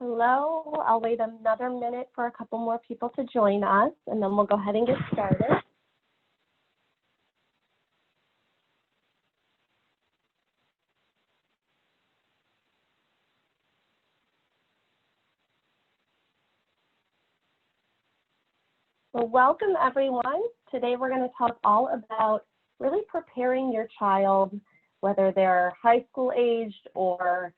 Hello, I'll wait another minute for a couple more people to join us, and then we'll go ahead and get started. Well, welcome everyone. Today we're going to talk all about really preparing your child, whether they're high school aged or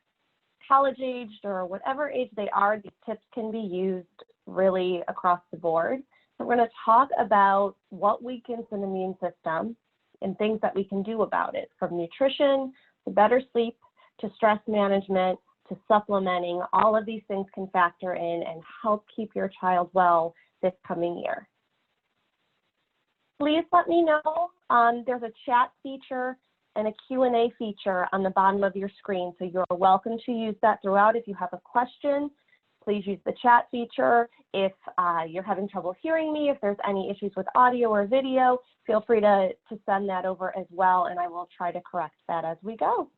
college aged or whatever age they are. These tips can be used really across the board. So we're going to talk about what weakens an immune system and things that we can do about it, from nutrition to better sleep to stress management to supplementing. All of these things can factor in and help keep your child well this coming year. Please let me know. There's a chat feature and a Q&A feature on the bottom of your screen, so you're welcome to use that throughout. If you have a question, please use the chat feature. If you're having trouble hearing me, if there's any issues with audio or video, feel free to send that over as well, and I will try to correct that as we go.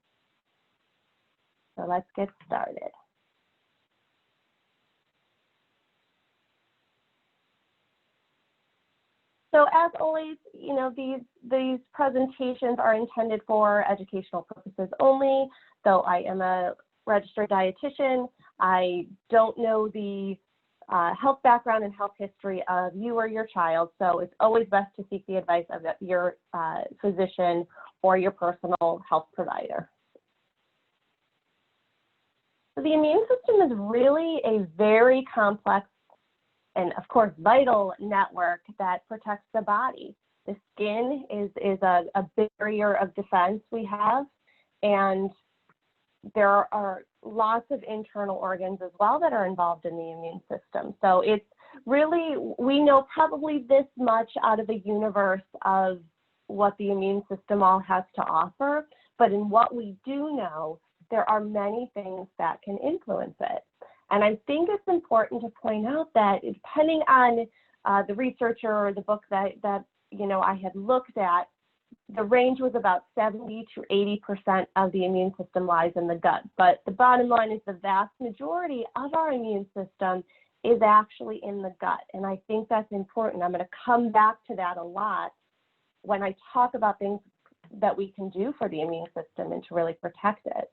So let's get started. So as always, you know, these presentations are intended for educational purposes only. Though I am a registered dietitian, I don't know the health background and health history of you or your child, so it's always best to seek the advice of your physician or your personal health provider. So the immune system is really a very complex and, of course, vital network that protects the body. The skin is a barrier of defense we have, and there are lots of internal organs as well that are involved in the immune system. So it's really, we know probably this much out of the universe of what the immune system all has to offer, but in what we do know, there are many things that can influence it. And I think it's important to point out that depending on the researcher or the book that you know I had looked at, the range was about 70 to 80% of the immune system lies in the gut. But the bottom line is the vast majority of our immune system is actually in the gut. And I think that's important. I'm going to come back to that a lot when I talk about things that we can do for the immune system and to really protect it.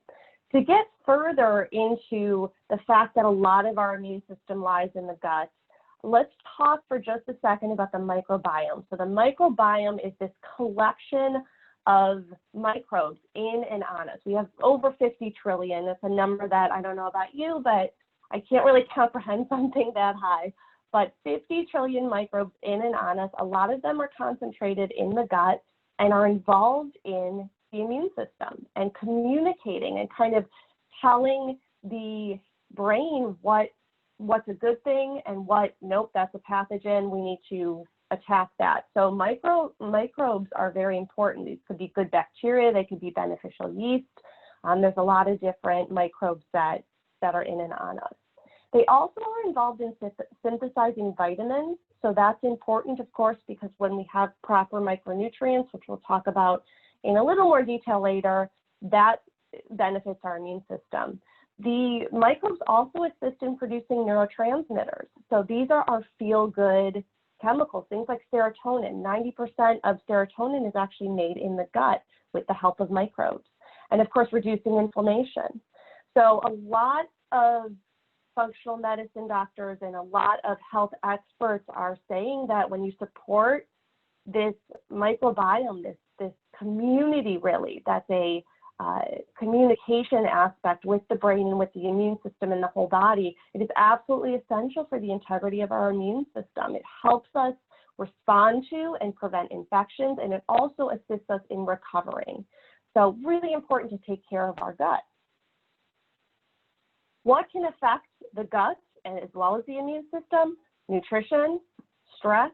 To get further into the fact that a lot of our immune system lies in the gut, let's talk for just a second about the microbiome. So the microbiome is this collection of microbes in and on us. We have over 50 trillion. It's a number that I don't know about you, but I can't really comprehend something that high. But 50 trillion microbes in and on us. A lot of them are concentrated in the gut and are involved in the immune system and communicating and kind of telling the brain what's a good thing and what, nope, that's a pathogen, we need to attack that. So microbes are very important. These could be good bacteria, they could be beneficial yeast. There's a lot of different microbes that are in and on us. They also are involved in synthesizing vitamins. So that's important, of course, because when we have proper micronutrients, which we'll talk about in a little more detail later, that benefits our immune system. The microbes also assist in producing neurotransmitters. So these are our feel-good chemicals, things like serotonin. 90% of serotonin is actually made in the gut with the help of microbes. And of course, reducing inflammation. So a lot of functional medicine doctors and a lot of health experts are saying that when you support this microbiome, this community really, that's a communication aspect with the brain and with the immune system and the whole body, it is absolutely essential for the integrity of our immune system. It helps us respond to and prevent infections, and it also assists us in recovering. So really important to take care of our gut. What can affect the gut as well as the immune system? Nutrition, stress,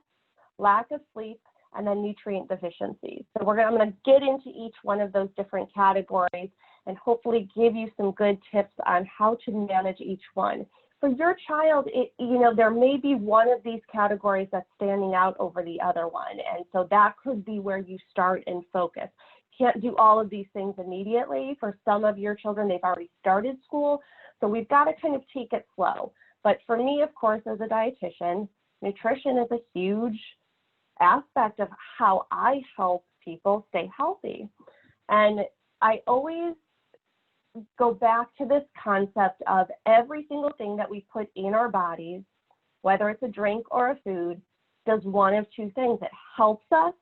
lack of sleep, and then nutrient deficiencies. So I'm going to get into each one of those different categories and hopefully give you some good tips on how to manage each one. For your child, there may be one of these categories that's standing out over the other one, and so that could be where you start and focus. can't do all of these things immediately. For some of your children, they've already started school. So we've got to kind of take it slow. But for me, of course, as a dietitian, nutrition is a huge aspect of how I help people stay healthy. And I always go back to this concept of every single thing that we put in our bodies, whether it's a drink or a food, does one of two things. It helps us,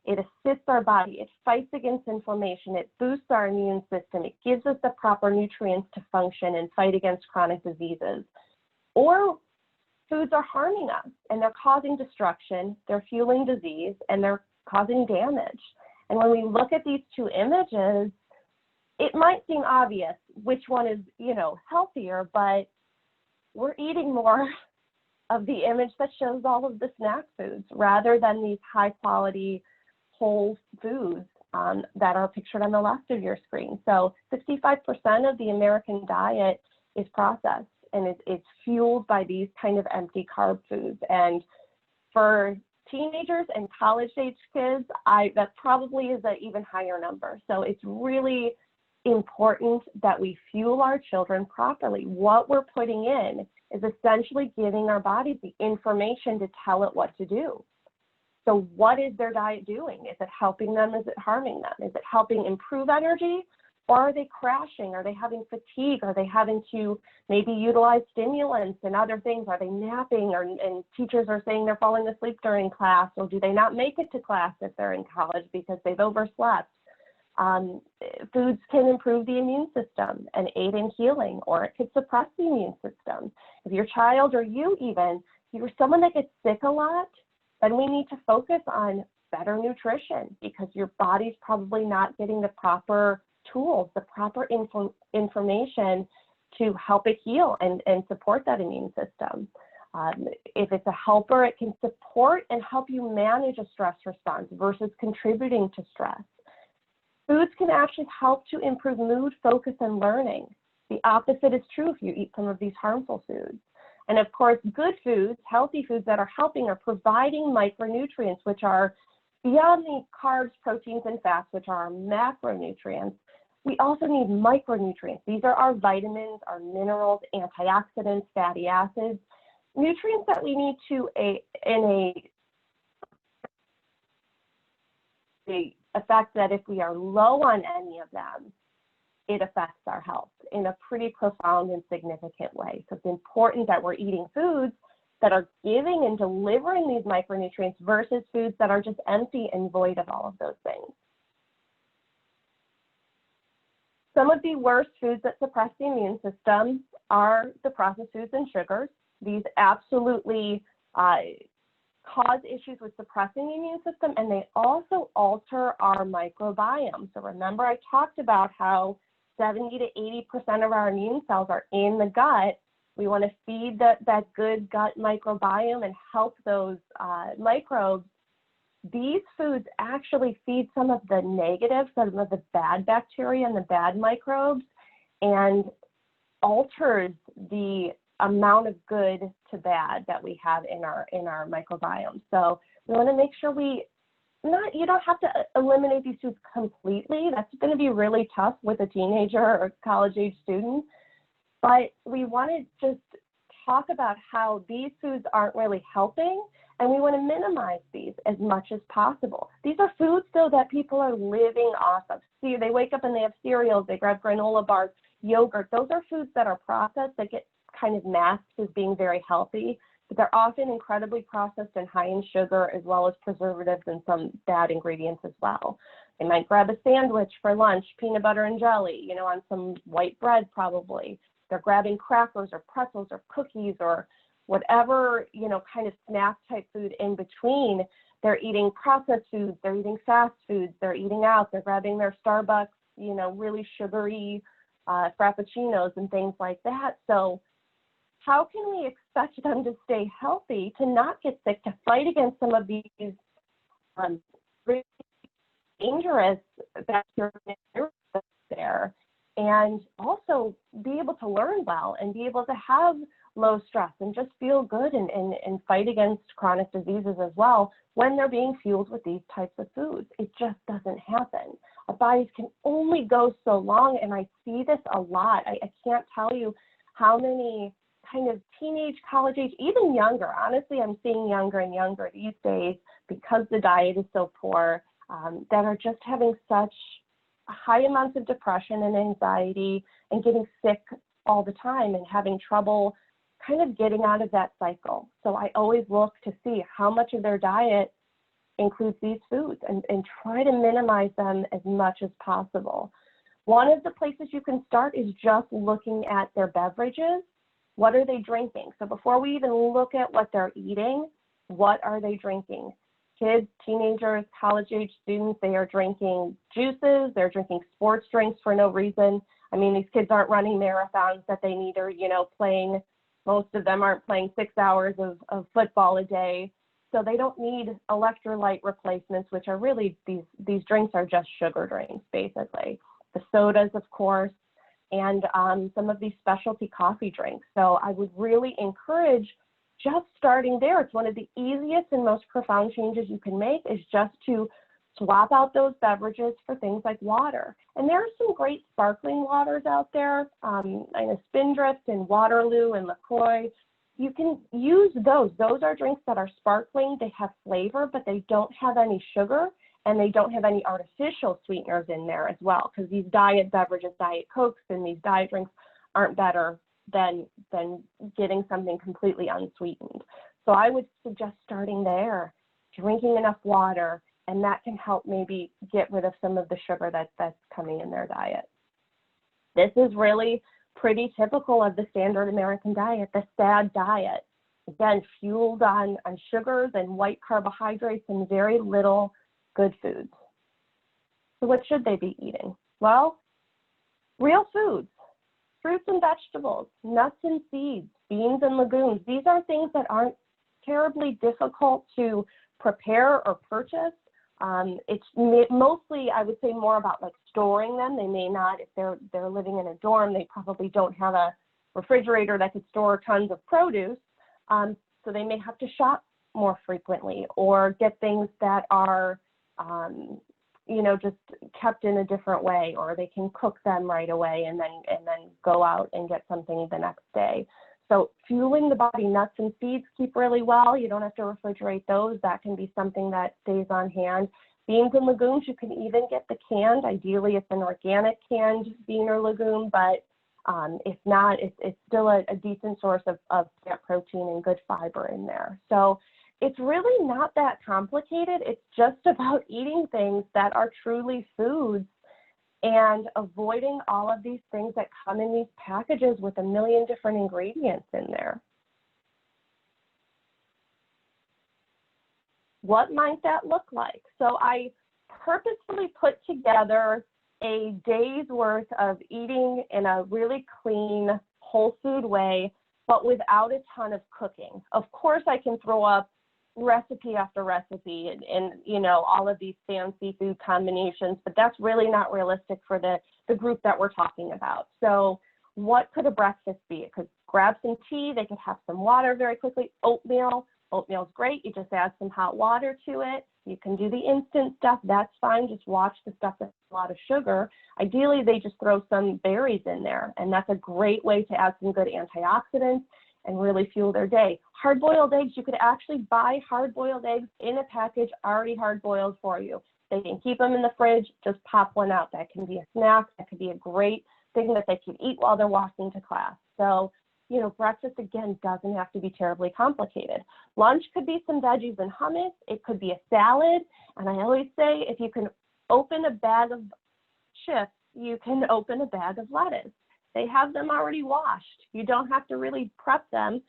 it assists our body, it fights against inflammation, it boosts our immune system, it gives us the proper nutrients to function and fight against chronic diseases. Or foods are harming us and they're causing destruction, they're fueling disease, and they're causing damage. And when we look at these two images, it might seem obvious which one is, healthier, but we're eating more of the image that shows all of the snack foods rather than these high quality whole foods that are pictured on the left of your screen. So 65% of the American diet is processed, and it's fueled by these kind of empty carb foods. And for teenagers and college-age kids, that probably is an even higher number. So it's really important that we fuel our children properly. What we're putting in is essentially giving our bodies the information to tell it what to do. So what is their diet doing? Is it helping them? Is it harming them? Is it helping improve energy? Or are they crashing? Are they having fatigue? Are they having to maybe utilize stimulants and other things? Are they napping? And teachers are saying they're falling asleep during class, or do they not make it to class if they're in college because they've overslept? Foods can improve the immune system and aid in healing, or it could suppress the immune system. If your child, or you even, if you're someone that gets sick a lot, then we need to focus on better nutrition, because your body's probably not getting the proper tools, the proper information to help it heal and support that immune system. If it's a helper, it can support and help you manage a stress response versus contributing to stress. Foods can actually help to improve mood, focus, and learning. The opposite is true if you eat some of these harmful foods. And of course, good foods, healthy foods that are helping, are providing micronutrients, which are beyond the carbs, proteins, and fats, which are our macronutrients. We also need micronutrients. These are our vitamins, our minerals, antioxidants, fatty acids, nutrients that we need to the effect that if we are low on any of them, it affects our health in a pretty profound and significant way. So it's important that we're eating foods that are giving and delivering these micronutrients versus foods that are just empty and void of all of those things. Some of the worst foods that suppress the immune system are the processed foods and sugars. These absolutely cause issues with suppressing the immune system, and they also alter our microbiome. So remember, I talked about how 70 to 80% of our immune cells are in the gut. We want to feed that good gut microbiome and help those microbes. These foods actually feed some of the negative, some of the bad bacteria and the bad microbes, and alters the amount of good to bad that we have in our microbiome. So we want to make sure you don't have to eliminate these foods completely. That's going to be really tough with a teenager or college-age student. But we want to just talk about how these foods aren't really helping, and we want to minimize these as much as possible. These are foods, though, that people are living off of. See, they wake up and they have cereals, they grab granola bars, yogurt. Those are foods that are processed, that get kind of masked as being very healthy, but they're often incredibly processed and high in sugar, as well as preservatives and some bad ingredients as well. They might grab a sandwich for lunch, peanut butter and jelly, on some white bread probably. They're grabbing crackers or pretzels or cookies or whatever, kind of snack type food in between. They're eating processed foods, they're eating fast foods, they're eating out, they're grabbing their Starbucks, really sugary frappuccinos and things like that. So how can we expect them to stay healthy, to not get sick, to fight against some of these really dangerous bacteria there, and also be able to learn well and be able to have low stress and just feel good and fight against chronic diseases as well when they're being fueled with these types of foods? It just doesn't happen. our bodies can only go so long, and I see this a lot. I can't tell you how many kind of teenage, college age, even younger, honestly, I'm seeing younger and younger these days because the diet is so poor, that are just having such high amounts of depression and anxiety and getting sick all the time and having trouble kind of getting out of that cycle. So I always look to see how much of their diet includes these foods and try to minimize them as much as possible. One of the places you can start is just looking at their beverages. What are they drinking? So before we even look at what they're eating, what are they drinking? Kids, teenagers, college-age students, they are drinking juices, they're drinking sports drinks for no reason. I mean, these kids aren't running marathons that they need, or, you know, playing, most of them aren't playing 6 hours of football a day. So they don't need electrolyte replacements, which are really, these drinks are just sugar drinks, basically. The sodas, of course, and some of these specialty coffee drinks. So I would really encourage just starting there. It's one of the easiest and most profound changes you can make, is just to swap out those beverages for things like water. And there are some great sparkling waters out there. I know Spindrift and Waterloo and LaCroix. You can use those. Those are drinks that are sparkling. They have flavor, but they don't have any sugar, and they don't have any artificial sweeteners in there as well, because these diet beverages, Diet Cokes and these diet drinks aren't better than getting something completely unsweetened. So I would suggest starting there, drinking enough water, and that can help maybe get rid of some of the sugar that's coming in their diet. This is really pretty typical of the standard American diet, the SAD diet. Again, fueled on sugars and white carbohydrates and very little good foods. So what should they be eating? Well, real foods, fruits and vegetables, nuts and seeds, beans and legumes. These are things that aren't terribly difficult to prepare or purchase. It's mostly, I would say, more about like storing them. They may not, if they're living in a dorm, they probably don't have a refrigerator that could store tons of produce. So they may have to shop more frequently, or get things that are, you know, just kept in a different way, or they can cook them right away and then go out and get something the next day. So fueling the body, nuts and seeds keep really well. You don't have to refrigerate those. That can be something that stays on hand. Beans and legumes, you can even get the canned. Ideally, it's an organic canned bean or legume, but if not, it's still a decent source of plant protein and good fiber in there. So it's really not that complicated. It's just about eating things that are truly foods and avoiding all of these things that come in these packages with a million different ingredients in there. What might that look like? So I purposefully put together a day's worth of eating in a really clean, whole food way, but without a ton of cooking. Of course, I can throw up recipe after recipe and you know, all of these fancy food combinations, but that's really not realistic for the group that we're talking about. So what could a breakfast be? It could grab some tea, they could have some water very quickly. Oatmeal is great. You just add some hot water to it. You can do the instant stuff, that's fine. Just watch the stuff that's a lot of sugar. Ideally, they just throw some berries in there, and that's a great way to add some good antioxidants and really fuel their day. Hard-boiled eggs, you could actually buy hard-boiled eggs in a package already hard-boiled for you. They can keep them in the fridge, just pop one out. That can be a snack. That could be a great thing that they can eat while they're walking to class. So, you know, breakfast, again, doesn't have to be terribly complicated. Lunch could be some veggies and hummus. It could be a salad. And I always say, if you can open a bag of chips, you can open a bag of lettuce. They have them already washed. You don't have to really prep them.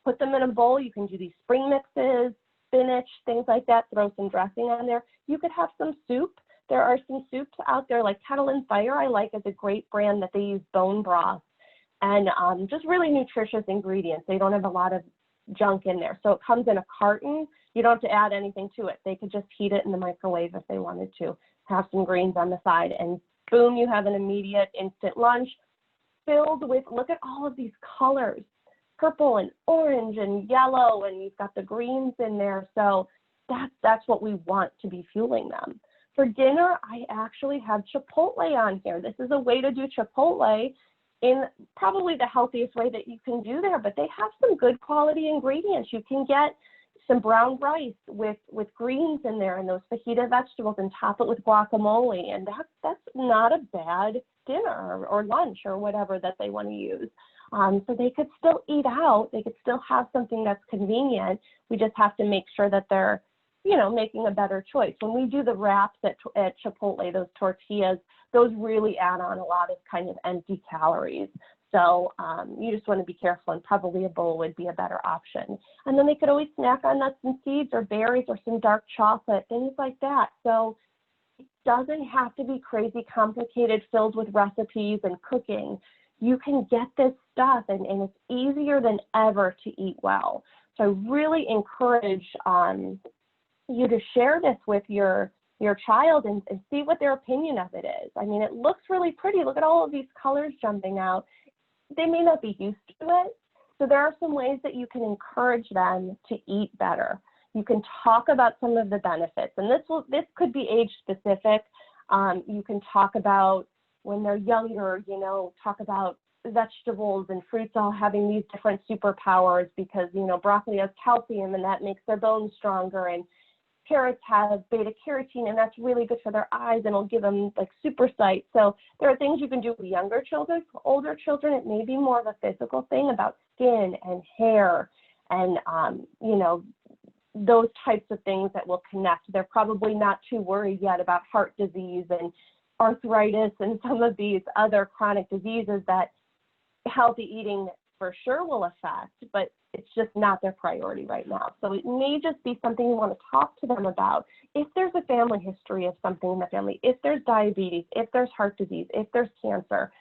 Put them in a bowl. You can do these spring mixes, spinach, things like that. Throw some dressing on there. You could have some soup. There are some soups out there like Kettle and Fire. I like as a great brand that they use bone broth and just really nutritious ingredients. They don't have a lot of junk in there. So it comes in a carton. You don't have to add anything to it. They could just heat it in the microwave if they wanted to. Have some greens on the side, and boom, you have an immediate instant lunch filled with, look at all of these colors, purple and orange and yellow, and you've got the greens in there. So that's what we want to be fueling them. For dinner, I actually have Chipotle on here. This is a way to do Chipotle in probably the healthiest way that you can do there, but they have some good quality ingredients. You can get some brown rice with greens in there and those fajita vegetables and top it with guacamole, and that's not a bad dinner or lunch or whatever that they want to use. So they could still eat out. They could still have something that's convenient. We just have to make sure that they're, you know, making a better choice. When we do the wraps at Chipotle, those tortillas, those really add on a lot of kind of empty calories. So you just want to be careful, and probably a bowl would be a better option. And then they could always snack on nuts and seeds or berries or some dark chocolate, things like that. So it doesn't have to be crazy complicated, filled with recipes and cooking. You can get this stuff, and it's easier than ever to eat well. So I really encourage you to share this with your child and see what their opinion of it is. I mean, it looks really pretty. Look at all of these colors jumping out. They may not be used to it. So there are some ways that you can encourage them to eat better. You can talk about some of the benefits, and this could be age specific. You can talk about when they're younger, you know, talk about vegetables and fruits all having these different superpowers because, you know, broccoli has calcium and that makes their bones stronger, and carrots have beta carotene and that's really good for their eyes and it'll give them like super sight. So there are things you can do with younger children. For older children, it may be more of a physical thing about skin and hair and, you know, those types of things that will connect. They're probably not too worried yet about heart disease and arthritis and some of these other chronic diseases that healthy eating for sure will affect, but it's just not their priority right now. So it may just be something you want to talk to them about. If there's a family history of something in the family, if there's diabetes, if there's heart disease, if there's cancer,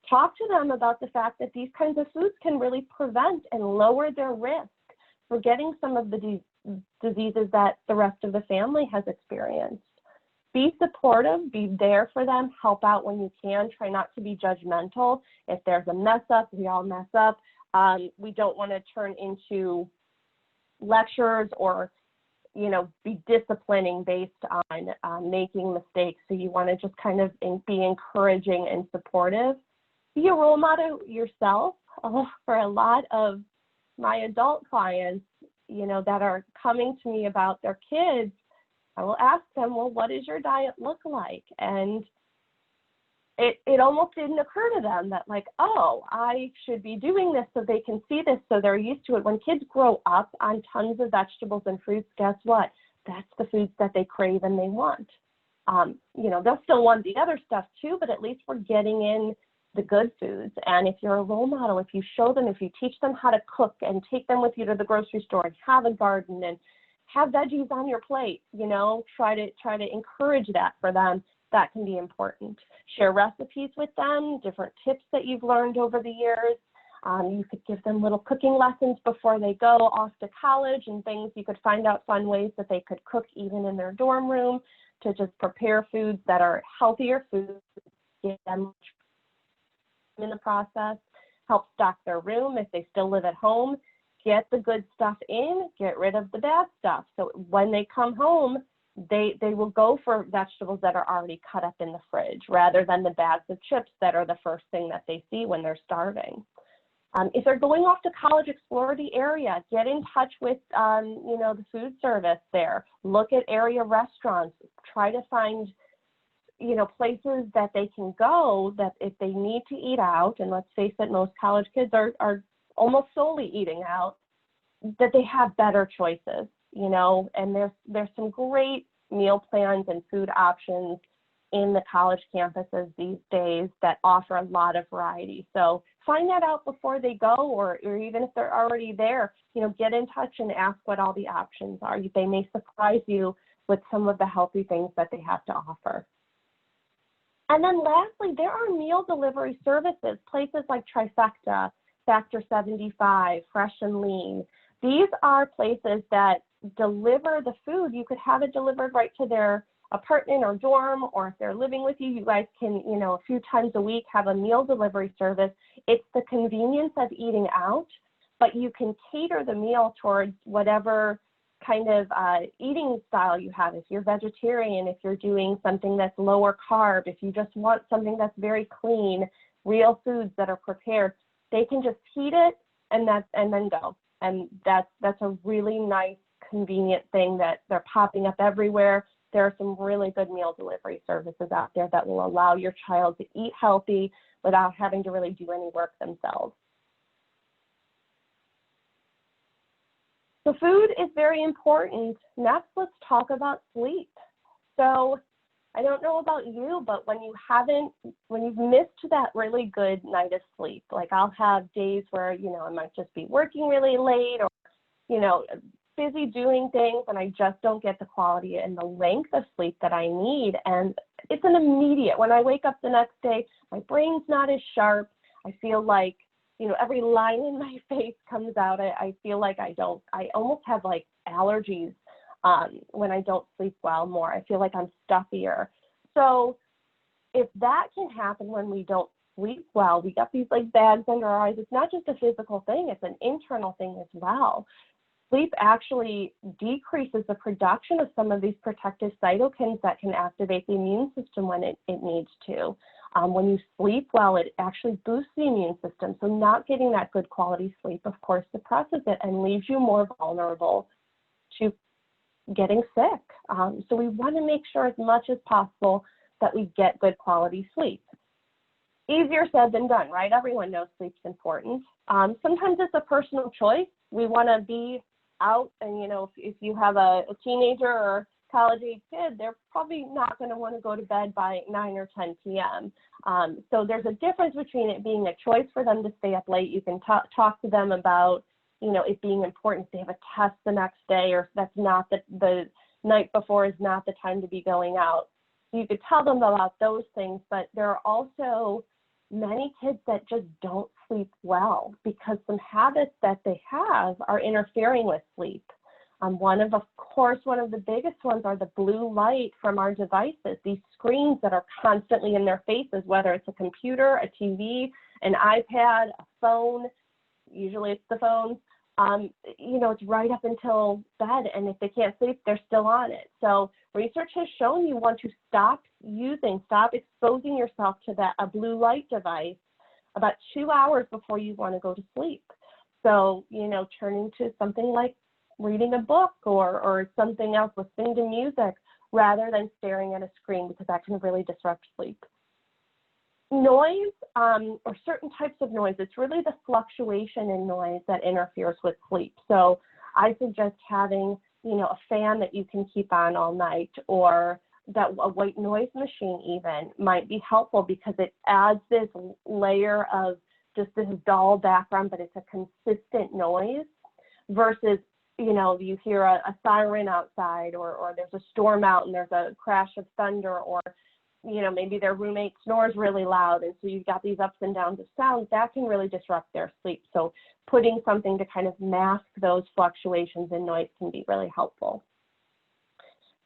talk to them about the fact that these kinds of foods can really prevent and lower their risk for getting some of the diseases that the rest of the family has experienced. Be supportive, be there for them, help out when you can, try not to be judgmental. If there's a mess up, we all mess up. We don't want to turn into lectures or, you know, be disciplining based on making mistakes. So you want to just kind of be encouraging and supportive. Be a role model yourself. For a lot of my adult clients, you know, that are coming to me about their kids, I will ask them, well, what does your diet look like? And it almost didn't occur to them that like, oh, I should be doing this so they can see this so they're used to it. When kids grow up on tons of vegetables and fruits, guess what? That's the foods that they crave and they want. You know, they'll still want the other stuff too, but at least we're getting in the good foods. And if you're a role model, if you show them, if you teach them how to cook and take them with you to the grocery store and have a garden and have veggies on your plate, you know, try to encourage that for them. That can be important. Share recipes with them, different tips that you've learned over the years. You could give them little cooking lessons before they go off to college and things. You could find out fun ways that they could cook even in their dorm room to just prepare foods that are healthier foods, get them in the process, help stock their room if they still live at home, get the good stuff in, get rid of the bad stuff. So when they come home, they will go for vegetables that are already cut up in the fridge rather than the bags of chips that are the first thing that they see when they're starving. If they're going off to college, explore the area. Get in touch with, you know, the food service there. Look at area restaurants. Try to find, you know, places that they can go that if they need to eat out, and let's face it, most college kids are almost solely eating out, that they have better choices, you know, and there's some great meal plans and food options in the college campuses these days that offer a lot of variety. So find that out before they go, or even if they're already there, you know, get in touch and ask what all the options are. They may surprise you with some of the healthy things that they have to offer. And then lastly, there are meal delivery services, places like Trifecta, Factor 75, Fresh and Lean. These are places that deliver the food. You could have it delivered right to their apartment or dorm, or if they're living with you, you guys can, you know, a few times a week have a meal delivery service. It's the convenience of eating out, but you can cater the meal towards whatever kind of eating style you have. If you're vegetarian, if you're doing something that's lower carb, if you just want something that's very clean, real foods that are prepared, they can just heat it and then go. And that's a really nice, convenient thing that they're popping up everywhere. There are some really good meal delivery services out there that will allow your child to eat healthy without having to really do any work themselves. So food is very important. Next, let's talk about sleep. So I don't know about you, but when you've missed that really good night of sleep, like I'll have days where, I might just be working really late or, busy doing things, and I just don't get the quality and the length of sleep that I need. And it's an immediate, when I wake up the next day, my brain's not as sharp. I feel like, every line in my face comes out. I feel like I almost have like allergies when I don't sleep well more. I feel like I'm stuffier. So if that can happen when we don't sleep well, we got these like bags under our eyes. It's not just a physical thing, it's an internal thing as well. Sleep actually decreases the production of some of these protective cytokines that can activate the immune system when it needs to. When you sleep well, it actually boosts the immune system. So not getting that good quality sleep, of course, suppresses it and leaves you more vulnerable to getting sick. So we want to make sure as much as possible that we get good quality sleep. Easier said than done, right? Everyone knows sleep's important. Sometimes it's a personal choice. We want to be out, and if you have a teenager or college-age kid, they're probably not going to want to go to bed by 9 or 10 p.m. So there's a difference between it being a choice for them to stay up late. You can talk to them about, it being important if they have a test the next day, or if that's not the night before is not the time to be going out. So you could tell them about those things, but there are also many kids that just don't sleep well because some habits that they have are interfering with sleep. One of the biggest ones are the blue light from our devices, these screens that are constantly in their faces, whether it's a computer, a TV, an iPad, a phone. Usually it's the phone. It's right up until bed, and if they can't sleep, they're still on it. So research has shown you want to stop exposing yourself to a blue light device about 2 hours before you want to go to sleep. So, turning to something like reading a book or something else, listening to music, rather than staring at a screen, because that can really disrupt sleep. Noise, or certain types of noise, it's really the fluctuation in noise that interferes with sleep. So I suggest having, a fan that you can keep on all night, or that a white noise machine even might be helpful because it adds this layer of just this dull background, but it's a consistent noise versus, you hear a siren outside, or there's a storm out and there's a crash of thunder, or maybe their roommate snores really loud, and so you've got these ups and downs of sound that can really disrupt their sleep. So putting something to kind of mask those fluctuations in noise can be really helpful.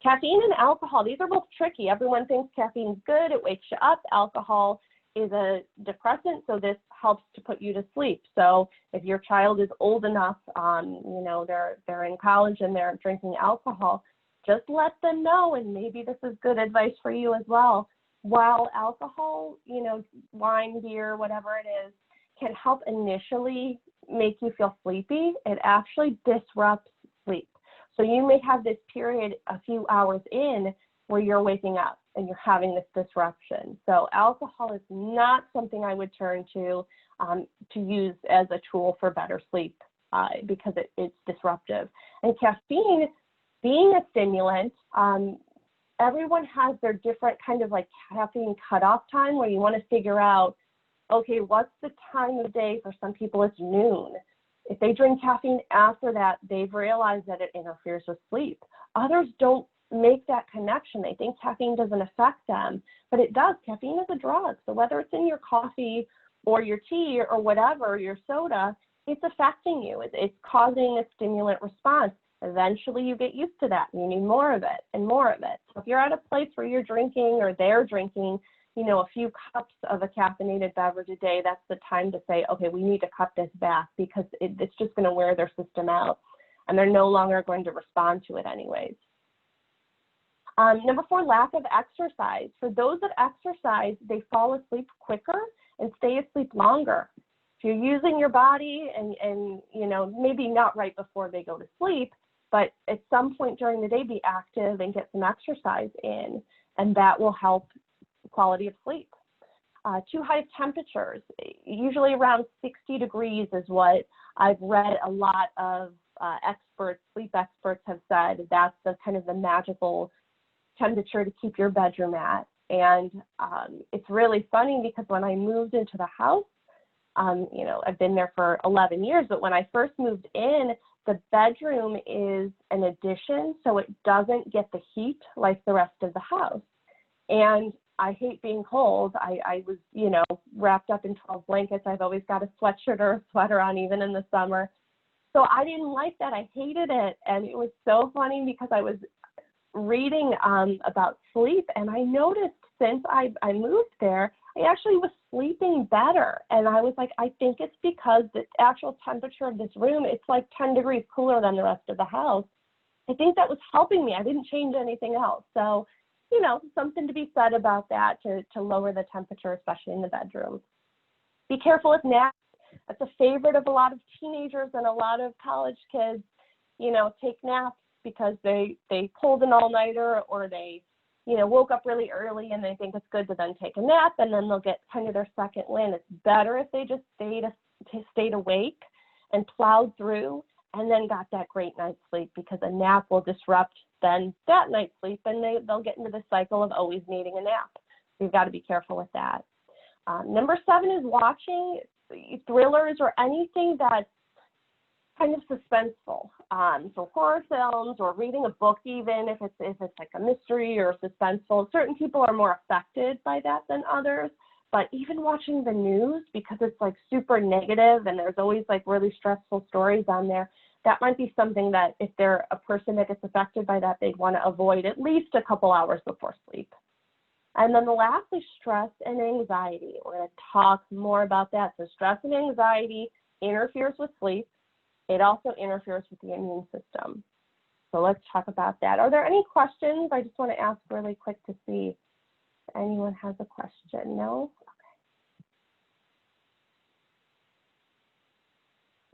Caffeine and alcohol, these are both tricky. Everyone thinks caffeine's good, it wakes you up. Alcohol is a depressant, so this helps to put you to sleep. So if your child is old enough, they're in college and they're drinking alcohol, just let them know, and maybe this is good advice for you as well. While alcohol, wine, beer, whatever it is, can help initially make you feel sleepy, it actually disrupts sleep. So you may have this period a few hours in where you're waking up and you're having this disruption. So alcohol is not something I would turn to use as a tool for better sleep because it's disruptive. And caffeine, being a stimulant, everyone has their different kind of like caffeine cutoff time where you want to figure out, okay, what's the time of day? For some people, it's noon. If they drink caffeine after that, they've realized that it interferes with sleep. Others don't make that connection. They think caffeine doesn't affect them, but it does. Caffeine is a drug. So whether it's in your coffee or your tea or whatever, your soda, it's affecting you. It's causing a stimulant response. Eventually you get used to that and you need more of it and more of it. So if you're at a place where you're drinking or they're drinking, a few cups of a caffeinated beverage a day, that's the time to say, okay, we need to cut this back because it's just going to wear their system out. and they're no longer going to respond to it anyways. Number 4, lack of exercise. For those that exercise, they fall asleep quicker and stay asleep longer. If you're using your body and you know, maybe not right before they go to sleep, but at some point during the day, be active and get some exercise in, and that will help quality of sleep. Too high temperatures, usually around 60 degrees is what I've read a lot of experts, sleep experts have said that's the kind of the magical temperature to keep your bedroom at. And it's really funny because when I moved into the house, you know, I've been there for 11 years, but when I first moved in, the bedroom is an addition, so it doesn't get the heat like the rest of the house. And I hate being cold. I was, you know, wrapped up in 12 blankets. I've always got a sweatshirt or a sweater on, even in the summer. So I didn't like that. I hated it. And it was so funny because I was reading about sleep, and I noticed since I moved there, I actually was sleeping better. And I was like, I think it's because the actual temperature of this room, it's like 10 degrees cooler than the rest of the house. I think that was helping me. I didn't change anything else. So, you know, something to be said about that to lower the temperature, especially in the bedroom. Be careful with naps. That's a favorite of a lot of teenagers and a lot of college kids, you know, take naps because they pulled an all-nighter, or they, you know, woke up really early and they think it's good to then take a nap, and then they'll get kind of their second wind. It's better if they just stayed awake and plowed through and then got that great night's sleep, because a nap will disrupt then that night's sleep, and they'll get into the cycle of always needing a nap. We've got to be careful with that. Number 7 is watching thrillers or anything that's kind of suspenseful. So horror films, or reading a book, even if it's like a mystery or suspenseful. Certain people are more affected by that than others, but even watching the news, because it's like super negative and there's always like really stressful stories on there, that might be something that if they're a person that gets affected by that, they'd want to avoid at least a couple hours before sleep. And then the last is stress and anxiety. We're going to talk more about that. So stress and anxiety interferes with sleep. It also interferes with the immune system. So let's talk about that. Are there any questions? I just want to ask really quick to see if anyone has a question. No? Okay.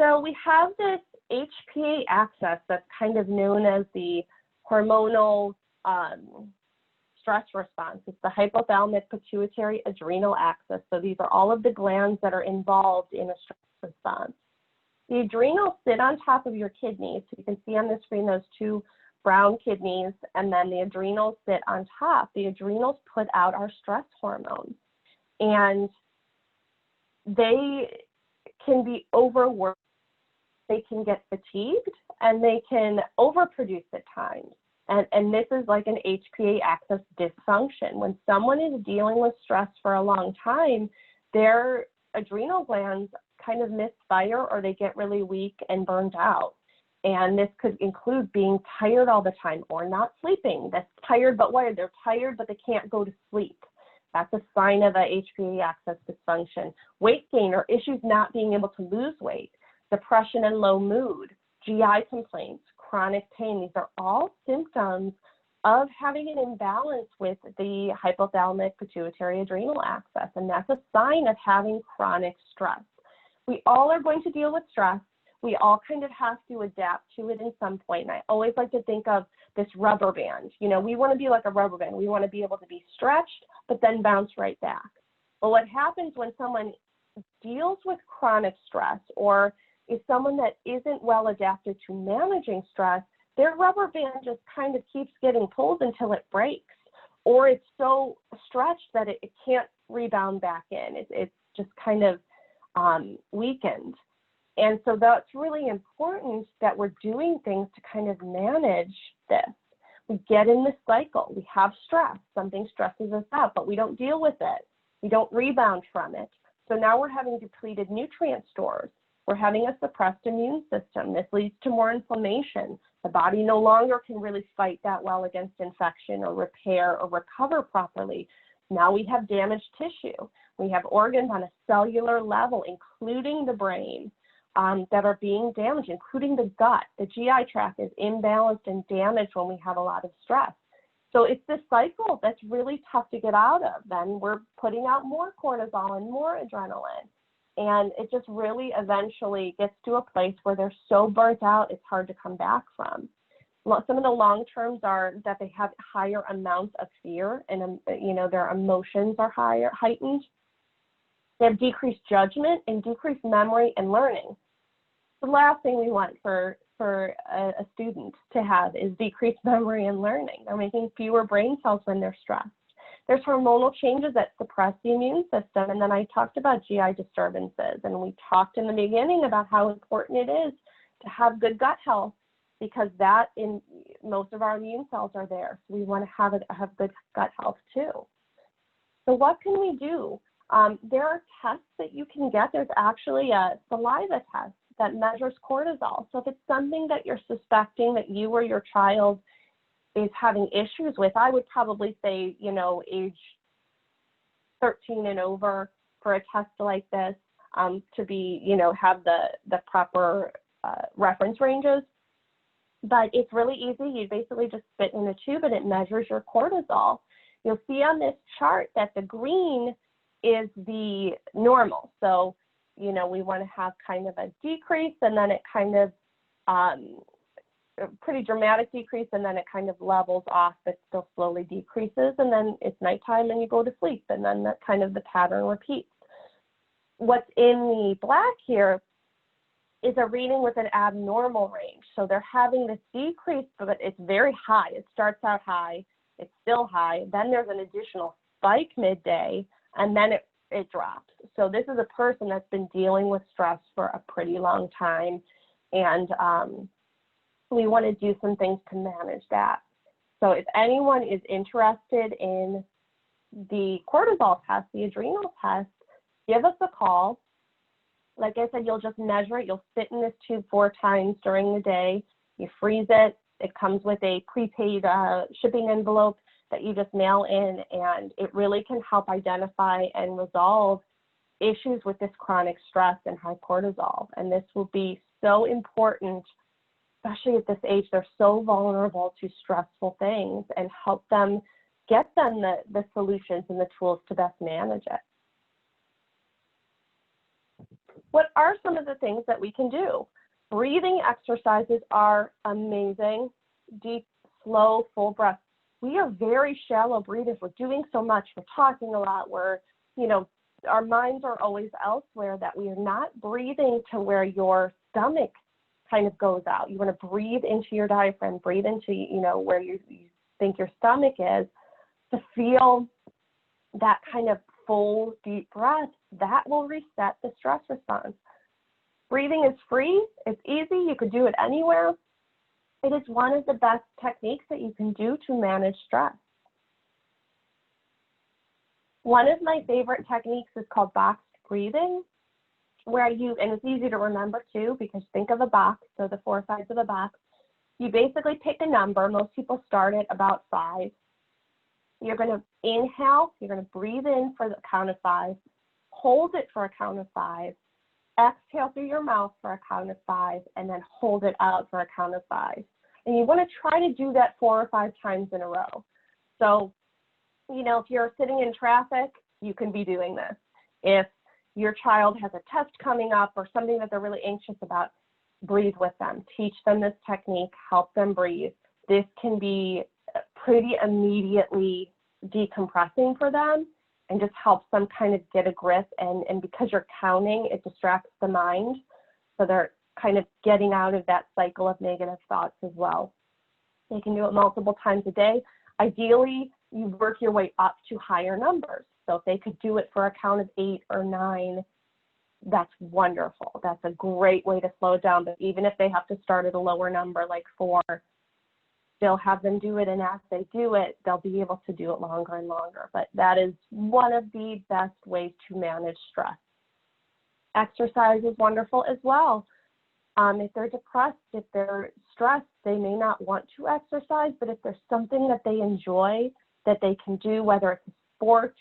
So we have this HPA axis that's kind of known as the hormonal stress response. It's the hypothalamic pituitary adrenal axis. So these are all of the glands that are involved in a stress response. The adrenals sit on top of your kidneys. So you can see on the screen those 2 brown kidneys, and then the adrenals sit on top. The adrenals put out our stress hormones, and they can be overworked. They can get fatigued, and they can overproduce at times. And this is like an HPA axis dysfunction. When someone is dealing with stress for a long time, their adrenal glands kind of misfire, or they get really weak and burned out. And this could include being tired all the time or not sleeping. That's tired but wired. They're tired, but they can't go to sleep. That's a sign of a HPA axis dysfunction. Weight gain, or issues not being able to lose weight. Depression and low mood. GI complaints. Chronic pain. These are all symptoms of having an imbalance with the hypothalamic pituitary adrenal axis. And that's a sign of having chronic stress. We all are going to deal with stress. We all kind of have to adapt to it in some point. And I always like to think of this rubber band. You know, we want to be like a rubber band. We want to be able to be stretched, but then bounce right back. Well, what happens when someone deals with chronic stress, or is someone that isn't well adapted to managing stress, their rubber band just kind of keeps getting pulled until it breaks, or it's so stretched that it can't rebound back in. It's just kind of weakened. And so that's really important that we're doing things to kind of manage this. We get in this cycle. We have stress. Something stresses us out, but we don't deal with it. We don't rebound from it. So now we're having depleted nutrient stores. We're having a suppressed immune system. This leads to more inflammation. The body no longer can really fight that well against infection or repair or recover properly. Now we have damaged tissue. We have organs on a cellular level, including the brain. that are being damaged, including the gut. The GI tract is imbalanced and damaged when we have a lot of stress. So it's this cycle that's really tough to get out of. Then we're putting out more cortisol and more adrenaline. And it just really eventually gets to a place where they're so burnt out, it's hard to come back from. Some of the long terms are that they have higher amounts of fear and, their emotions are heightened. They have decreased judgment and decreased memory and learning. The last thing we want for a student to have is decreased memory and learning. They're making fewer brain cells when they're stressed. There's hormonal changes that suppress the immune system. And then I talked about GI disturbances. And we talked in the beginning about how important it is to have good gut health, because that in most of our immune cells are there. So we want to have good gut health too. So what can we do? There are tests that you can get. There's actually a saliva test that measures cortisol. So if it's something that you're suspecting that you or your child is having issues with, I would probably say, age 13 and over for a test like this to be, have the proper reference ranges. But it's really easy. You basically just spit in a tube and it measures your cortisol. You'll see on this chart that the green is the normal. So, we want to have kind of a decrease, and then it kind of a pretty dramatic decrease, and then it kind of levels off, but still slowly decreases, and then it's nighttime and you go to sleep, and then that kind of the pattern repeats. What's in the black here is a reading with an abnormal range. So they're having this decrease, but it's very high. It starts out high, it's still high, then there's an additional spike midday, and then it drops. So this is a person that's been dealing with stress for a pretty long time, and we want to do some things to manage that. So if anyone is interested in the cortisol test, the adrenal test, give us a call. Like I said, you'll just measure it. You'll sit in this tube 4 times during the day. You freeze it. It comes with a prepaid shipping envelope that you just mail in, and it really can help identify and resolve issues with this chronic stress and high cortisol. And this will be so important, especially at this age. They're so vulnerable to stressful things, and help them get them the solutions and the tools to best manage it. What are some of the things that we can do? Breathing exercises are amazing. Deep, slow, full breath. We are very shallow breathers. We're doing so much. We're talking a lot. We're, our minds are always elsewhere, that we are not breathing to where your stomach kind of goes out. You want to breathe into your diaphragm, breathe into, where you think your stomach is, to feel that kind of full, deep breath. That will reset the stress response. Breathing is free. It's easy. You could do it anywhere. It is one of the best techniques that you can do to manage stress. One of my favorite techniques is called boxed breathing, where and it's easy to remember too, because think of a box, so the 4 sides of a box. You basically pick a number. Most people start at about 5. You're going to inhale. You're going to breathe in for the count of 5. Hold it for a count of 5. Exhale through your mouth for a count of 5, and then hold it out for a count of 5. And you want to try to do that 4 or 5 times in a row. So, if you're sitting in traffic, you can be doing this. If your child has a test coming up or something that they're really anxious about, breathe with them. Teach them this technique. Help them breathe. This can be pretty immediately decompressing for them, and just helps them kind of get a grip. And because you're counting, it distracts the mind. So they're kind of getting out of that cycle of negative thoughts as well. You can do it multiple times a day. Ideally, you work your way up to higher numbers. So if they could do it for a count of 8 or 9, that's wonderful. That's a great way to slow it down. But even if they have to start at a lower number, like 4, still have them do it. And as they do it, they'll be able to do it longer and longer. But that is one of the best ways to manage stress. Exercise is wonderful as well. If they're depressed, if they're stressed, they may not want to exercise, but if there's something that they enjoy that they can do, whether it's a sport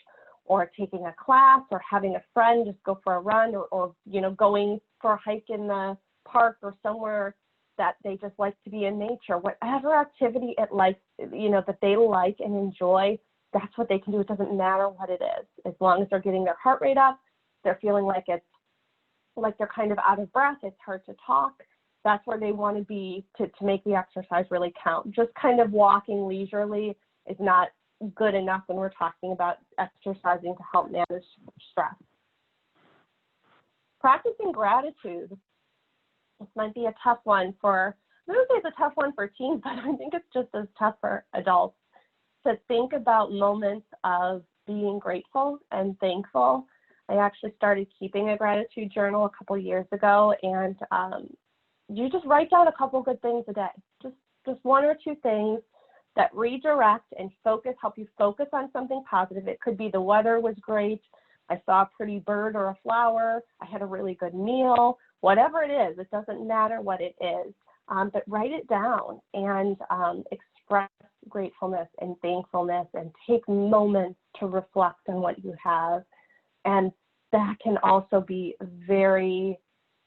or taking a class or having a friend just go for a run, or going for a hike in the park or somewhere that they just like to be in nature. Whatever activity it likes, that they like and enjoy, that's what they can do. It doesn't matter what it is. As long as they're getting their heart rate up, they're feeling like they're kind of out of breath, it's hard to talk, that's where they want to be to make the exercise really count. Just kind of walking leisurely is not good enough when we're talking about exercising to help manage stress. Practicing gratitude. This might be a tough one I don't say it's a tough one for teens, but I think it's just as tough for adults to think about moments of being grateful and thankful. I actually started keeping a gratitude journal a couple years ago, and you just write down a couple good things a day, just one or two things that redirect and help you focus on something positive. It could be the weather was great, I saw a pretty bird or a flower, I had a really good meal, whatever it is, it doesn't matter what it is, but write it down and express gratefulness and thankfulness and take moments to reflect on what you have. And that can also be very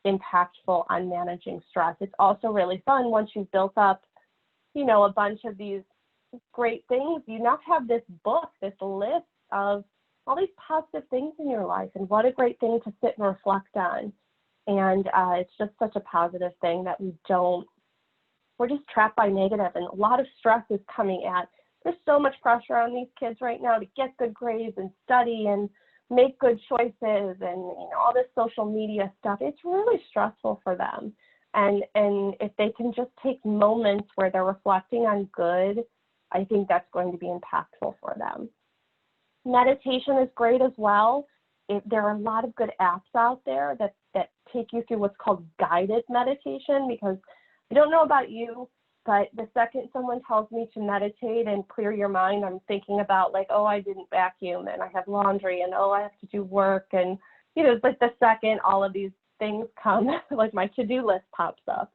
impactful on managing stress. It's also really fun once you've built up, a bunch of these great things. You now have this book, this list of all these positive things in your life, and what a great thing to sit and reflect on. And it's just such a positive thing that we're just trapped by negative, and a lot of stress is coming there's so much pressure on these kids right now to get good grades and study and make good choices and all this social media stuff. It's really stressful for them. And if they can just take moments where they're reflecting on good, I think that's going to be impactful for them. Meditation is great as well. There are a lot of good apps out there that take you through what's called guided meditation, because I don't know about you, but the second someone tells me to meditate and clear your mind, I'm thinking about I didn't vacuum and I have laundry and I have to do work. And, it's like the second all of these things come, like my to-do list pops up.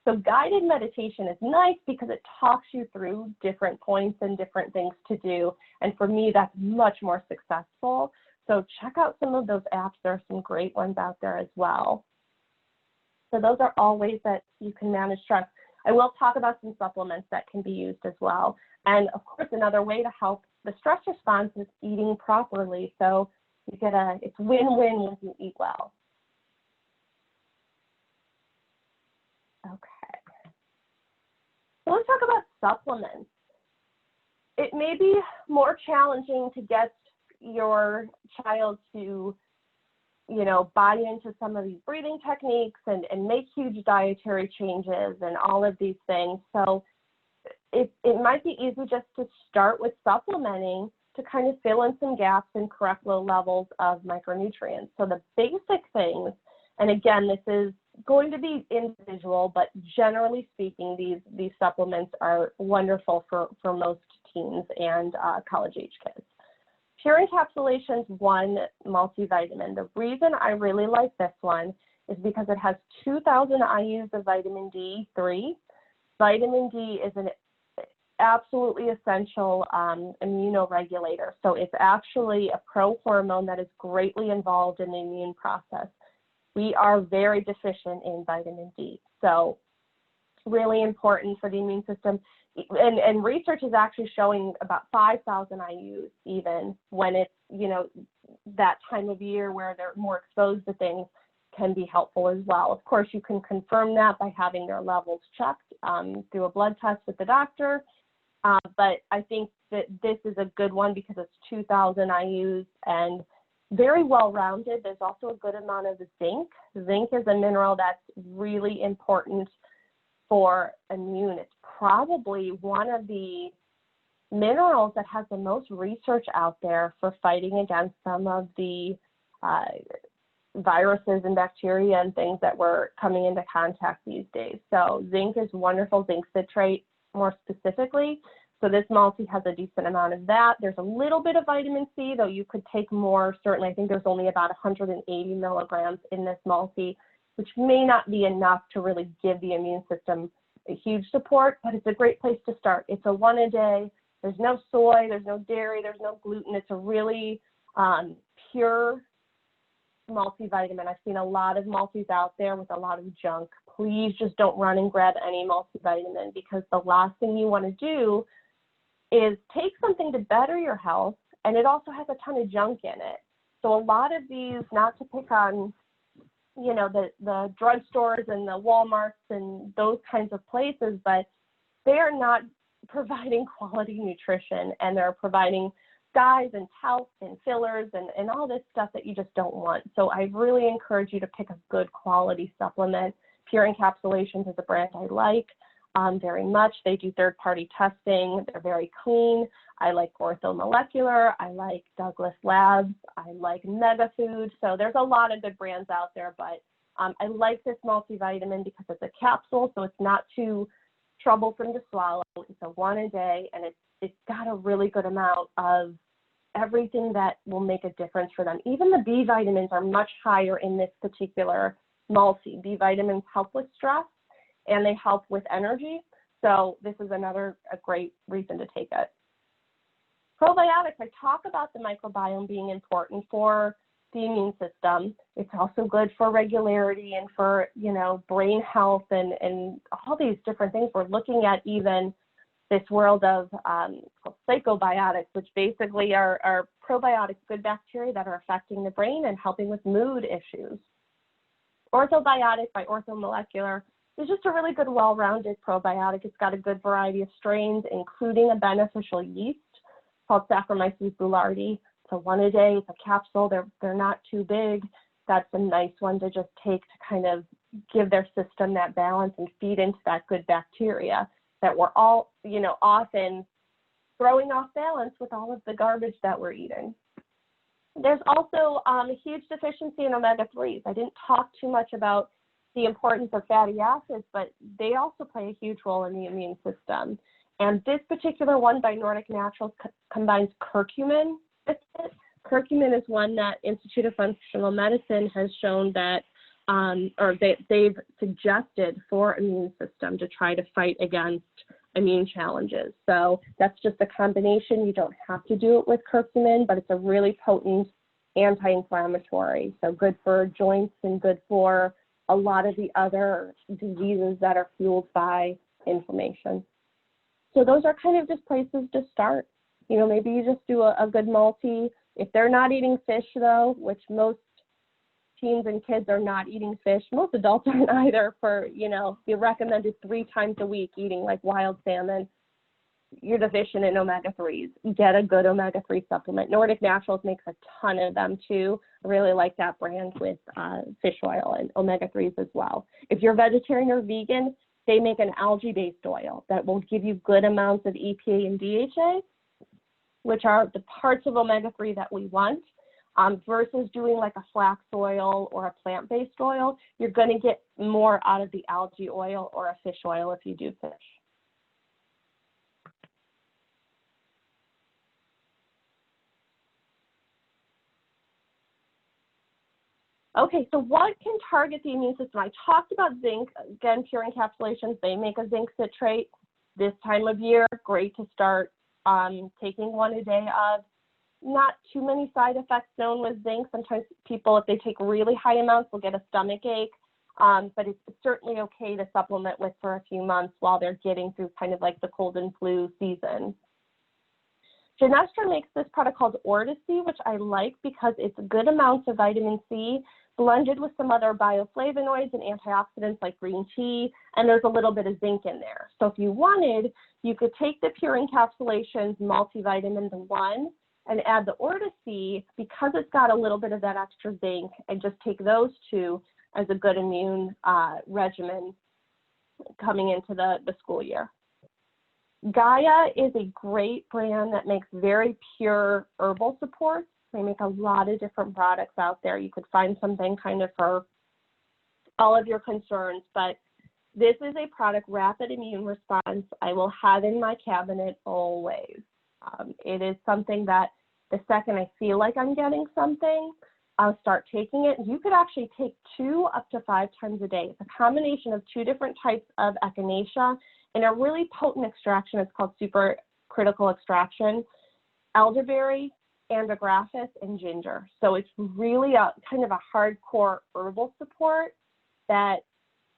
So guided meditation is nice because it talks you through different points and different things to do. And for me, that's much more successful. So check out some of those apps. There are some great ones out there as well. So those are all ways that you can manage stress. I will talk about some supplements that can be used as well. And of course, another way to help the stress response is eating properly. So it's win-win when you eat well. Okay. So let's talk about supplements. It may be more challenging to get your child to buy into some of these breathing techniques and make huge dietary changes and all of these things. So it might be easy just to start with supplementing to kind of fill in some gaps and correct low levels of micronutrients. So the basic things, and again, this is going to be individual, but generally speaking, these supplements are wonderful for most teens and college-age kids. Pure Encapsulation's one multivitamin. The reason I really like this one is because it has 2,000 IUs of vitamin D3. Vitamin D is an absolutely essential immunoregulator. So it's actually a pro-hormone that is greatly involved in the immune process. We are very deficient in vitamin D. So really important for the immune system. And research is actually showing about 5,000 IUs even when it's, that time of year where they're more exposed to things can be helpful as well. Of course, you can confirm that by having their levels checked through a blood test with the doctor. But I think that this is a good one because it's 2,000 IUs and very well-rounded. There's also a good amount of zinc. Zinc is a mineral that's really important for immune. It's probably one of the minerals that has the most research out there for fighting against some of the viruses and bacteria and things that we're coming into contact these days. So zinc is wonderful, zinc citrate more specifically. So this multi has a decent amount of that. There's a little bit of vitamin C, though you could take more. Certainly, I think there's only about 180 milligrams in this multi, which may not be enough to really give the immune system a huge support, but it's a great place to start. It's a one a day. There's no soy, there's no dairy, there's no gluten. It's a really pure multivitamin. I've seen a lot of multis out there with a lot of junk. Please just don't run and grab any multivitamin, because the last thing you want to do is take something to better your health, and it also has a ton of junk in it. So a lot of these, not to pick on, you know, the drugstores and the Walmarts and those kinds of places, but they are not providing quality nutrition, and they're providing dyes and talcs and fillers and all this stuff that you just don't want. So I really encourage you to pick a good quality supplement. Pure Encapsulations is a brand I like very much. They do third-party testing. They're very clean. I like Orthomolecular. I like Douglas Labs. I like Mega Food. So there's a lot of good brands out there, but I like this multivitamin because it's a capsule, so it's not too troublesome to swallow. It's a one a day, and it's got a really good amount of everything that will make a difference for them. Even the B vitamins are much higher in this particular multi. B vitamins help with stress, and they help with energy. So this is a great reason to take it. Probiotics, I talk about the microbiome being important for the immune system. It's also good for regularity and for, you know, brain health and all these different things. We're looking at even this world of psychobiotics, which basically are probiotics, good bacteria that are affecting the brain and helping with mood issues. Orthobiotic by Orthomolecular is just a really good, well-rounded probiotic. It's got a good variety of strains, including a beneficial yeast called Saccharomyces boulardii. So one a day, it's a capsule. They're not too big. That's a nice one to just take to kind of give their system that balance and feed into that good bacteria that we're all, you know, often throwing off balance with all of the garbage that we're eating. There's also a huge deficiency in omega-3s. I didn't talk too much about the importance of fatty acids, but they also play a huge role in the immune system. And this particular one by Nordic Naturals combines curcumin with it. Curcumin is one that Institute of Functional Medicine has shown that, they've suggested for immune system to try to fight against immune challenges. So that's just a combination. You don't have to do it with curcumin, but it's a really potent anti-inflammatory. So good for joints and good for a lot of the other diseases that are fueled by inflammation. So those are kind of just places to start. You know, maybe you just do a good multi. If they're not eating fish though, which most teens and kids are not eating fish, most adults aren't either, for, you know, the recommended 3 times a week eating like wild salmon, you're deficient in omega-3s. Get a good omega-3 supplement. Nordic Naturals makes a ton of them too. I really like that brand with fish oil and omega-3s as well. If you're vegetarian or vegan, they make an algae-based oil that will give you good amounts of EPA and DHA, which are the parts of omega-3 that we want, versus doing like a flax oil or a plant-based oil. You're going to get more out of the algae oil or a fish oil if you do fish. Okay, so what can target the immune system? I talked about zinc. Again, Pure Encapsulations, they make a zinc citrate. This time of year, great to start taking one a day of. Not too many side effects known with zinc. Sometimes people, if they take really high amounts, will get a stomach ache, but it's certainly okay to supplement with for a few months while they're getting through kind of like the cold and flu season. Genestra makes this product called Ortisy, which I like because it's good amounts of vitamin C blended with some other bioflavonoids and antioxidants like green tea, and there's a little bit of zinc in there. So if you wanted, you could take the Pure Encapsulations multivitamin, the one, and add the Ortisy because it's got a little bit of that extra zinc, and just take those two as a good immune regimen coming into the school year. Gaia is a great brand that makes very pure herbal supports. They make a lot of different products out there. You could find something kind of for all of your concerns, but this is a product, Rapid Immune Response, I will have in my cabinet always. It is something that the second I feel like I'm getting something, I'll start taking it. You could actually take 2 up to 5 times a day. It's a combination of 2 different types of echinacea and a really potent extraction. It's called supercritical extraction, elderberry andrographis, and ginger. So it's really a kind of a hardcore herbal support that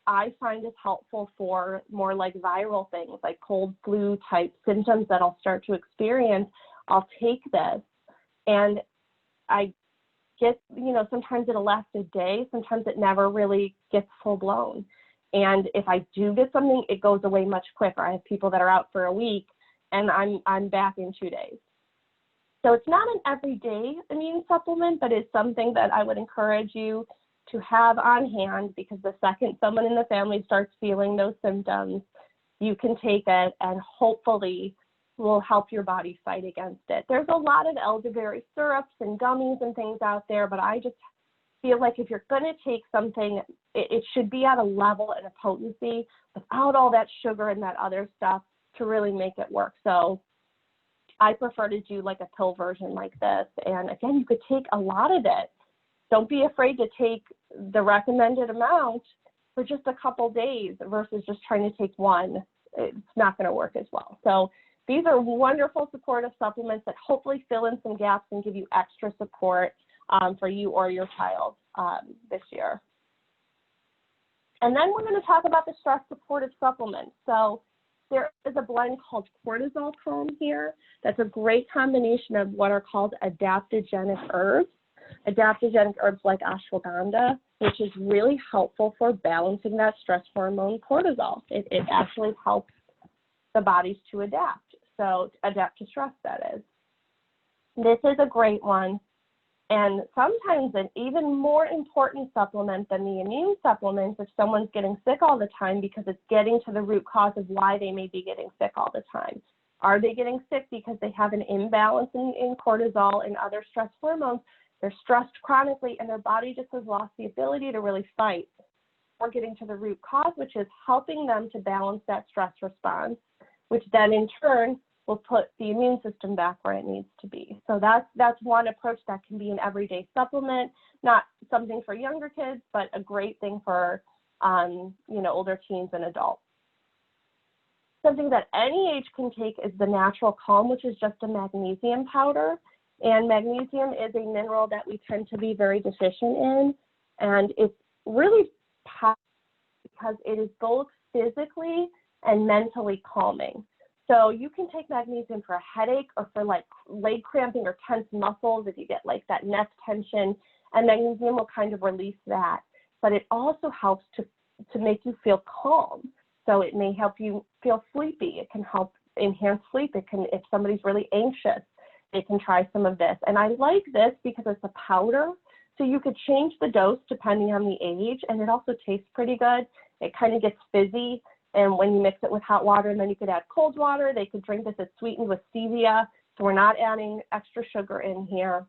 I find is helpful for more like viral things, like cold, flu type symptoms that I'll start to experience. I'll take this, and I get, you know, sometimes it'll last a day, sometimes it never really gets full blown. And if I do get something, it goes away much quicker. I have people that are out for a week and I'm back in 2 days. So it's not an everyday immune supplement, but it's something that I would encourage you to have on hand, because the second someone in the family starts feeling those symptoms, you can take it and hopefully will help your body fight against it. There's a lot of elderberry syrups and gummies and things out there, but I just feel like if you're going to take something, it should be at a level and a potency without all that sugar and that other stuff to really make it work. So I prefer to do like a pill version like this. And again, you could take a lot of it. Don't be afraid to take the recommended amount for just a couple days versus just trying to take one. It's not going to work as well. So these are wonderful supportive supplements that hopefully fill in some gaps and give you extra support for you or your child this year. And then we're going to talk about the stress supportive supplements. So there is a blend called Cortisol Test here. That's a great combination of what are called adaptogenic herbs. Adaptogenic herbs like ashwagandha, which is really helpful for balancing that stress hormone cortisol. It actually helps the bodies to adapt. So adapt to stress, that is. This is a great one. And sometimes an even more important supplement than the immune supplements if someone's getting sick all the time, because it's getting to the root cause of why they may be getting sick all the time. Are they getting sick because they have an imbalance in cortisol and other stress hormones? They're stressed chronically and their body just has lost the ability to really fight. We're getting to the root cause, which is helping them to balance that stress response, which then in turn will put the immune system back where it needs to be. So that's one approach that can be an everyday supplement, not something for younger kids, but a great thing for older teens and adults. Something that any age can take is the Natural Calm, which is just a magnesium powder. And magnesium is a mineral that we tend to be very deficient in, and it's really powerful because it is both physically and mentally calming. So you can take magnesium for a headache or for like leg cramping or tense muscles if you get like that neck tension, and magnesium will kind of release that. But it also helps to make you feel calm. So it may help you feel sleepy. It can help enhance sleep. It can, if somebody's really anxious, they can try some of this. And I like this because it's a powder, so you could change the dose depending on the age, and it also tastes pretty good. It kind of gets fizzy, and when you mix it with hot water, and then you could add cold water, they could drink this. It's sweetened with stevia, so we're not adding extra sugar in here.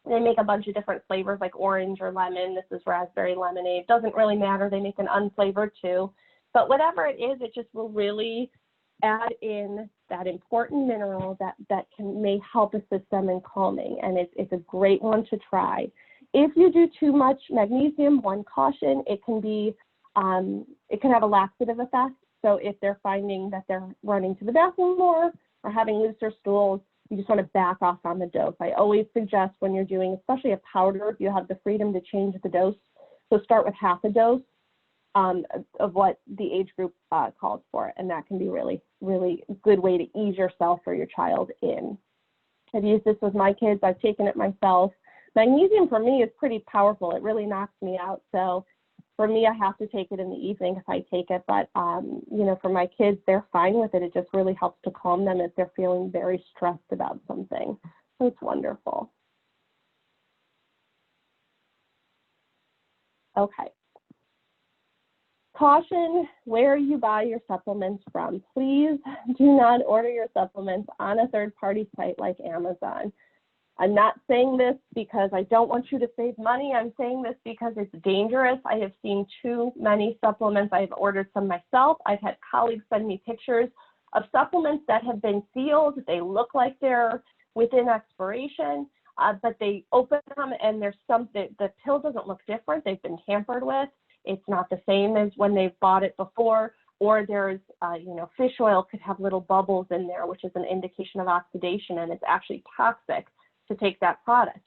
They make a bunch of different flavors like orange or lemon. This is raspberry lemonade. Doesn't really matter. They make an unflavored too. But whatever it is, it just will really add in that important mineral that may help assist them in calming, and it's a great one to try. If you do too much magnesium, one caution, it can have a laxative effect. So if they're finding that they're running to the bathroom more or having looser stools, you just want to back off on the dose. I always suggest when you're doing, especially a powder, you have the freedom to change the dose. So start with half a dose of what the age group calls for, and that can be really, really good way to ease yourself or your child in. I've used this with my kids. I've taken it myself. Magnesium for me is pretty powerful. It really knocks me out. So for me, I have to take it in the evening if I take it. But, for my kids, they're fine with it. It just really helps to calm them if they're feeling very stressed about something. So it's wonderful. Okay. Caution where you buy your supplements from. Please do not order your supplements on a third-party site like Amazon. I'm not saying this because I don't want you to save money. I'm saying this because it's dangerous. I have seen too many supplements. I've ordered some myself. I've had colleagues send me pictures of supplements that have been sealed. They look like they're within expiration, but they open them and there's something, the pill doesn't look different. They've been tampered with. It's not the same as when they've bought it before, or there's, fish oil could have little bubbles in there, which is an indication of oxidation, and it's actually toxic to take that product.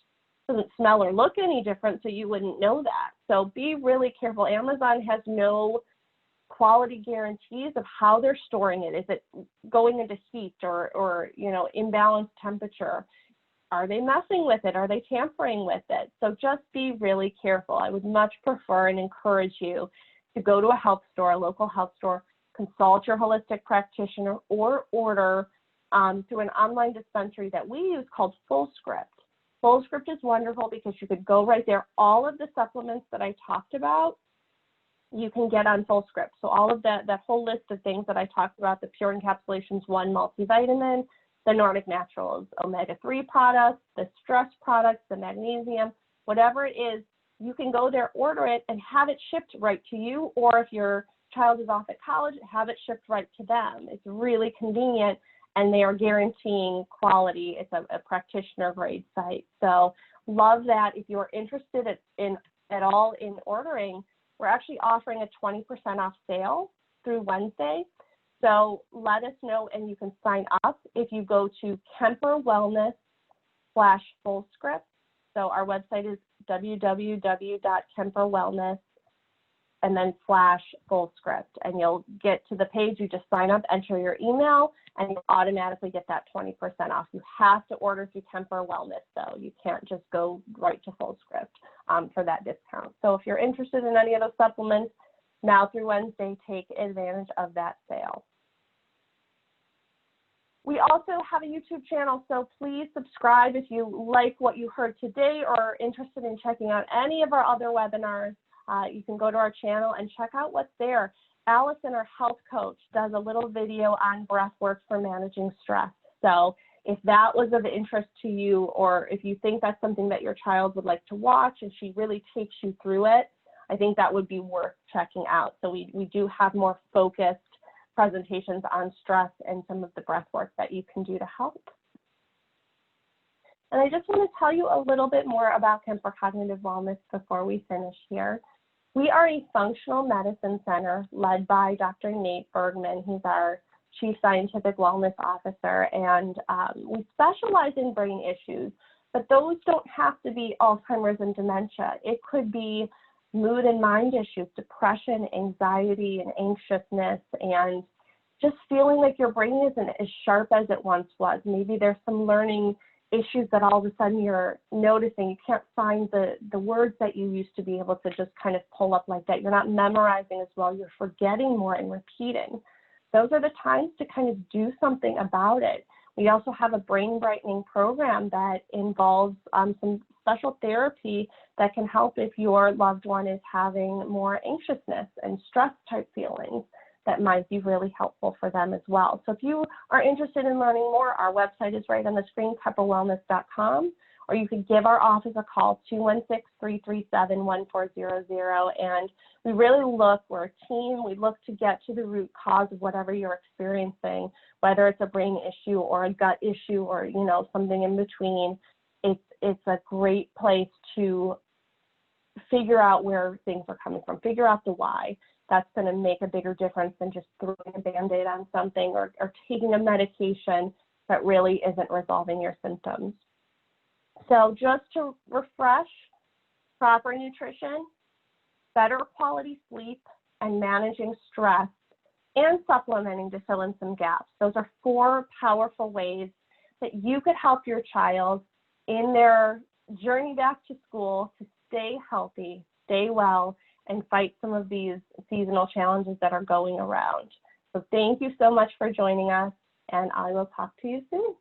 It doesn't smell or look any different, so you wouldn't know that. So be really careful. Amazon has no quality guarantees of how they're storing it. Is it going into heat or imbalanced temperature? Are they messing with it? Are they tampering with it? So just be really careful. I would much prefer and encourage you to go to a health store, a local health store, consult your holistic practitioner, or order through an online dispensary that we use called FullScript. FullScript is wonderful because you could go right there. All of the supplements that I talked about, you can get on FullScript. So all of that whole list of things that I talked about, the Pure Encapsulations 1 multivitamin, the Nordic Naturals omega-3 products, the stress products, the magnesium, whatever it is, you can go there, order it, and have it shipped right to you. Or if your child is off at college, have it shipped right to them. It's really convenient, and they are guaranteeing quality. It's a practitioner grade site. So love that. If you're interested at all in ordering, we're actually offering a 20% off sale through Wednesday. So let us know, and you can sign up if you go to KemperWellness/FullScript. So our website is www.KemperWellness and then /FullScript, and you'll get to the page. You just sign up, enter your email, and you automatically get that 20% off. You have to order through Kemper Wellness, though. You can't just go right to FullScript for that discount. So if you're interested in any of those supplements, now through Wednesday, take advantage of that sale. We also have a YouTube channel, so please subscribe if you like what you heard today or are interested in checking out any of our other webinars. You can go to our channel and check out what's there. Allison, our health coach, does a little video on breath work for managing stress. So if that was of interest to you, or if you think that's something that your child would like to watch and she really takes you through it, I think that would be worth checking out. So we do have more focused presentations on stress and some of the breath work that you can do to help. And I just want to tell you a little bit more about Kemper Cognitive Wellness before we finish here. We are a functional medicine center led by Dr. Nate Bergman. He's our Chief Scientific Wellness Officer, and we specialize in brain issues, but those don't have to be Alzheimer's and dementia. It could be mood and mind issues, depression, anxiety, and anxiousness, and just feeling like your brain isn't as sharp as it once was. Maybe there's some learning issues that all of a sudden you're noticing. You can't find the words that you used to be able to just kind of pull up like that. You're not memorizing as well. You're forgetting more and repeating. Those are the times to kind of do something about it. We also have a brain brightening program that involves some special therapy that can help if your loved one is having more anxiousness and stress type feelings. That might be really helpful for them as well. So if you are interested in learning more, our website is right on the screen, KemperWellness.com, or you could give our office a call, 216-337-1400, and we really look, we're a team, we look to get to the root cause of whatever you're experiencing, whether it's a brain issue or a gut issue or, something in between. It's a great place to figure out where things are coming from, figure out the why. That's going to make a bigger difference than just throwing a Band-Aid on something or taking a medication that really isn't resolving your symptoms. So just to refresh, proper nutrition, better quality sleep, and managing stress, and supplementing to fill in some gaps. Those are 4 powerful ways that you could help your child in their journey back to school to stay healthy, stay well, and fight some of these seasonal challenges that are going around. So thank you so much for joining us, and I will talk to you soon.